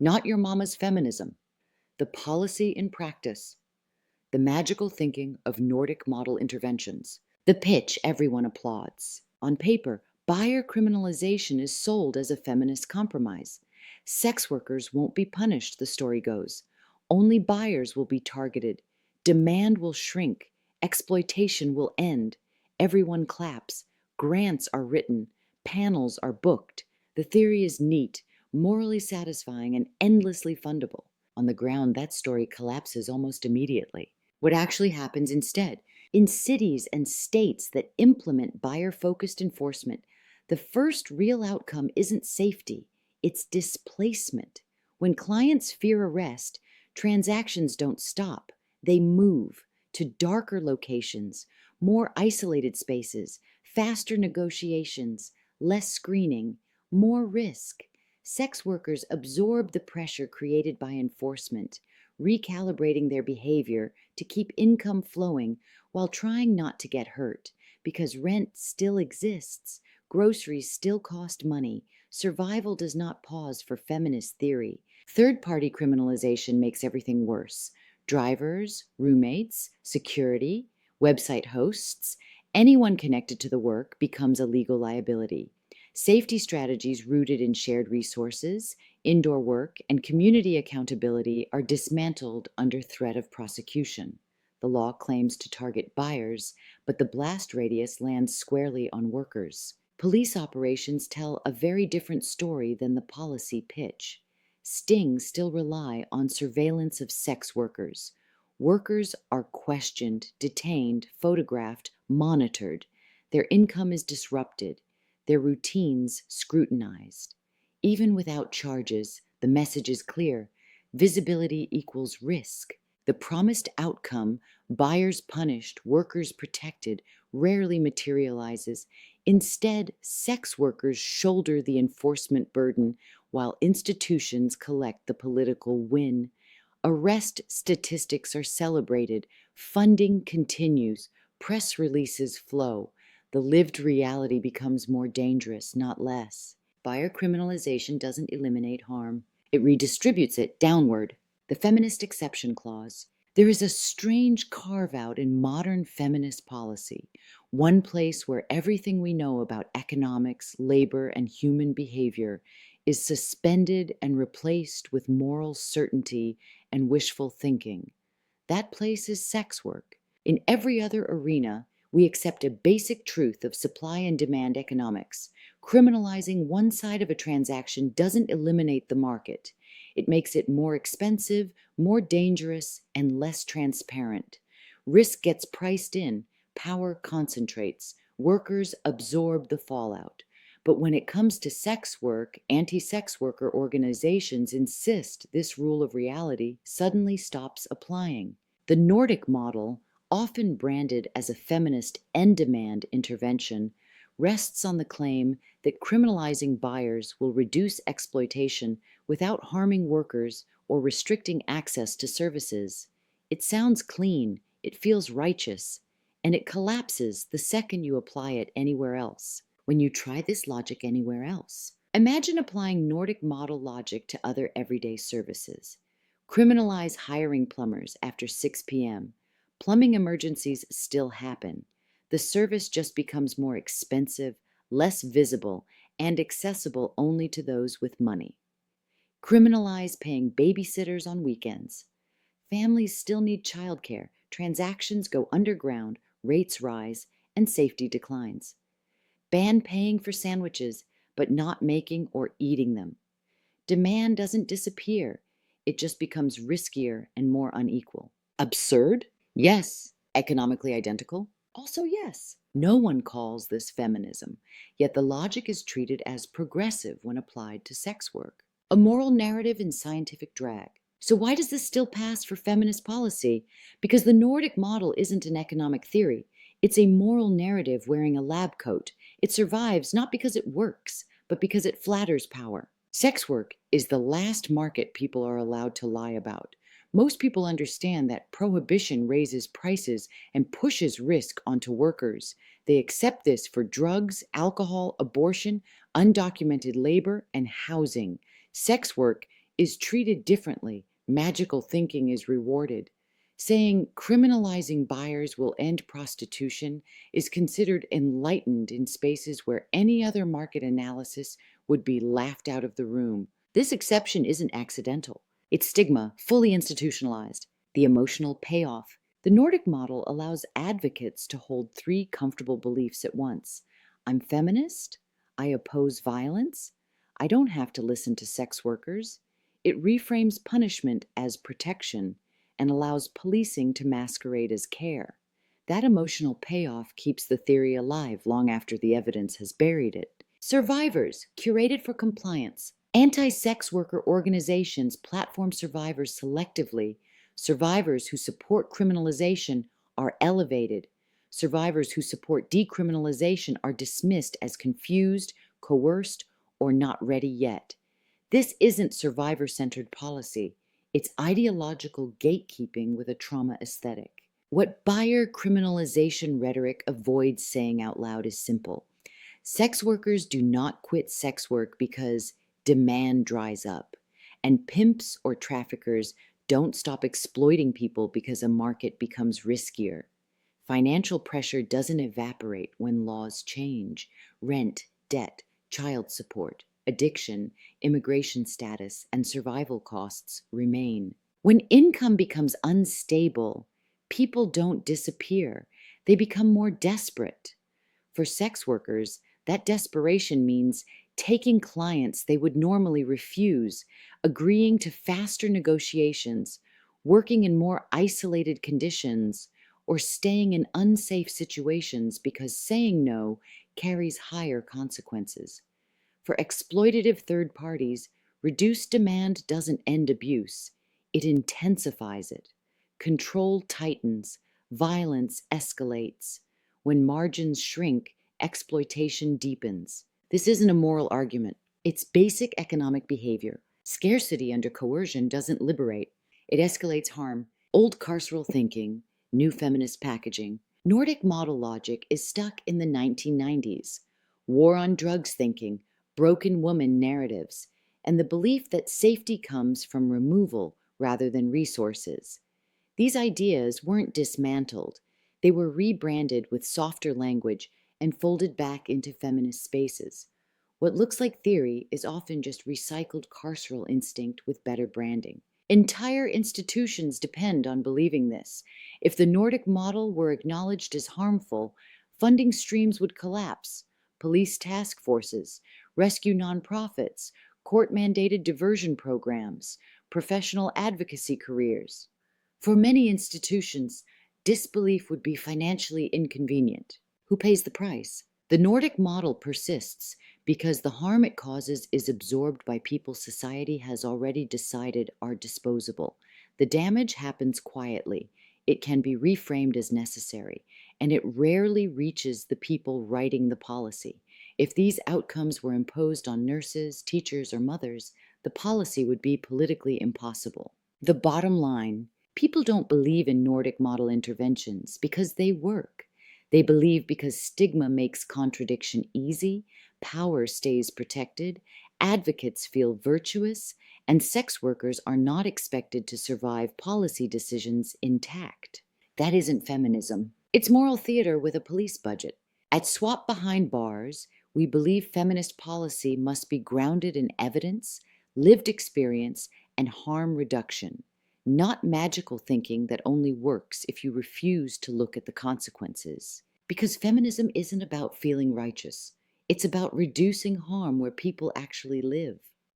Not Your Mama's Feminism, The Policy in Practice, The Magical Thinking of Nordic Model Interventions. The pitch everyone applauds. On paper, buyer criminalization is sold as a feminist compromise. Sex workers won't be punished, the story goes. Only buyers will be targeted. Demand will shrink. Exploitation will end. Everyone claps. Grants are written. Panels are booked. The theory is neat, morally satisfying, and endlessly fundable. On the ground, that story collapses almost immediately. What actually happens instead? In cities and states that implement buyer-focused enforcement, the first real outcome isn't safety, it's displacement. When clients fear arrest, transactions don't stop. They move to darker locations, more isolated spaces, faster negotiations, less screening, more risk. Sex workers absorb the pressure created by enforcement, recalibrating their behavior to keep income flowing while trying not to get hurt, because rent still exists, groceries still cost money, survival does not pause for feminist theory. Third-party criminalization makes everything worse. Drivers, roommates, security, website hosts, anyone connected to the work becomes a legal liability. Safety strategies rooted in shared resources, indoor work, and community accountability are dismantled under threat of prosecution. The law claims to target buyers, but the blast radius lands squarely on workers. Police operations tell a very different story than the policy pitch. Stings still rely on surveillance of sex workers. Workers are questioned, detained, photographed, monitored. Their income is disrupted, their routines scrutinized. Even without charges, the message is clear. Visibility equals risk. The promised outcome, buyers punished, workers protected, rarely materializes. Instead, sex workers shoulder the enforcement burden while institutions collect the political win. Arrest statistics are celebrated, funding continues, press releases flow. The lived reality becomes more dangerous, not less. Buyer criminalization doesn't eliminate harm. It redistributes it downward. The feminist exception clause. There is a strange carve-out in modern feminist policy, one place where everything we know about economics, labor, and human behavior is suspended and replaced with moral certainty and wishful thinking. That place is sex work. In every other arena, we accept a basic truth of supply and demand economics. Criminalizing one side of a transaction doesn't eliminate the market. It makes it more expensive, more dangerous, and less transparent. Risk gets priced in, power concentrates, workers absorb the fallout. But when it comes to sex work, anti-sex worker organizations insist this rule of reality suddenly stops applying. The Nordic model, often branded as a feminist end-demand intervention, rests on the claim that criminalizing buyers will reduce exploitation without harming workers or restricting access to services. It sounds clean, it feels righteous, and it collapses the second you apply it anywhere else. When you try this logic anywhere else, imagine applying Nordic model logic to other everyday services. Criminalize hiring plumbers after 6 p.m. Plumbing emergencies still happen. The service just becomes more expensive, less visible, and accessible only to those with money. Criminalize paying babysitters on weekends. Families still need childcare, transactions go underground, rates rise, and safety declines. Ban paying for sandwiches, but not making or eating them. Demand doesn't disappear, it just becomes riskier and more unequal. Absurd? Yes. Economically identical? Also yes. No one calls this feminism, yet the logic is treated as progressive when applied to sex work. A moral narrative in scientific drag. So why does this still pass for feminist policy? Because the Nordic model isn't an economic theory. It's a moral narrative wearing a lab coat. It survives not because it works, but because it flatters power. Sex work is the last market people are allowed to lie about. Most people understand that prohibition raises prices and pushes risk onto workers. They accept this for drugs, alcohol, abortion, undocumented labor, and housing. Sex work is treated differently. Magical thinking is rewarded. Saying criminalizing buyers will end prostitution is considered enlightened in spaces where any other market analysis would be laughed out of the room. This exception isn't accidental. It's stigma, fully institutionalized. The emotional payoff. The Nordic model allows advocates to hold three comfortable beliefs at once. I'm feminist. I oppose violence. I don't have to listen to sex workers. It reframes punishment as protection and allows policing to masquerade as care. That emotional payoff keeps the theory alive long after the evidence has buried it. Survivors, curated for compliance. Anti-sex worker organizations platform survivors selectively. Survivors who support criminalization are elevated. Survivors who support decriminalization are dismissed as confused, coerced, or not ready yet. This isn't survivor-centered policy. It's ideological gatekeeping with a trauma aesthetic. What buyer criminalization rhetoric avoids saying out loud is simple. Sex workers do not quit sex work because demand dries up, and pimps or traffickers don't stop exploiting people because a market becomes riskier. Financial pressure doesn't evaporate when laws change. Rent, debt, child support, addiction, immigration status, and survival costs remain. When income becomes unstable, people don't disappear. They become more desperate. For sex workers, that desperation means taking clients they would normally refuse, agreeing to faster negotiations, working in more isolated conditions, or staying in unsafe situations because saying no carries higher consequences. For exploitative third parties, reduced demand doesn't end abuse, it intensifies it. Control tightens, violence escalates. When margins shrink, exploitation deepens. This isn't a moral argument. It's basic economic behavior. Scarcity under coercion doesn't liberate. It escalates harm. Old carceral thinking, new feminist packaging. Nordic model logic is stuck in the 1990s. War on drugs thinking, broken woman narratives, and the belief that safety comes from removal rather than resources. These ideas weren't dismantled. They were rebranded with softer language and folded back into feminist spaces. What looks like theory is often just recycled carceral instinct with better branding. Entire institutions depend on believing this. If the Nordic model were acknowledged as harmful, funding streams would collapse. Police task forces, rescue nonprofits, court-mandated diversion programs, professional advocacy careers. For many institutions, disbelief would be financially inconvenient. Who pays the price? The Nordic model persists because the harm it causes is absorbed by people society has already decided are disposable. The damage happens quietly. It can be reframed as necessary, and it rarely reaches the people writing the policy. If these outcomes were imposed on nurses, teachers, or mothers, the policy would be politically impossible. The bottom line: people don't believe in Nordic model interventions because they work. They believe because stigma makes contradiction easy, power stays protected, advocates feel virtuous, and sex workers are not expected to survive policy decisions intact. That isn't feminism. It's moral theater with a police budget. At Swap Behind Bars, we believe feminist policy must be grounded in evidence, lived experience, and harm reduction. Not magical thinking that only works if you refuse to look at the consequences. Because feminism isn't about feeling righteous. It's about reducing harm where people actually live.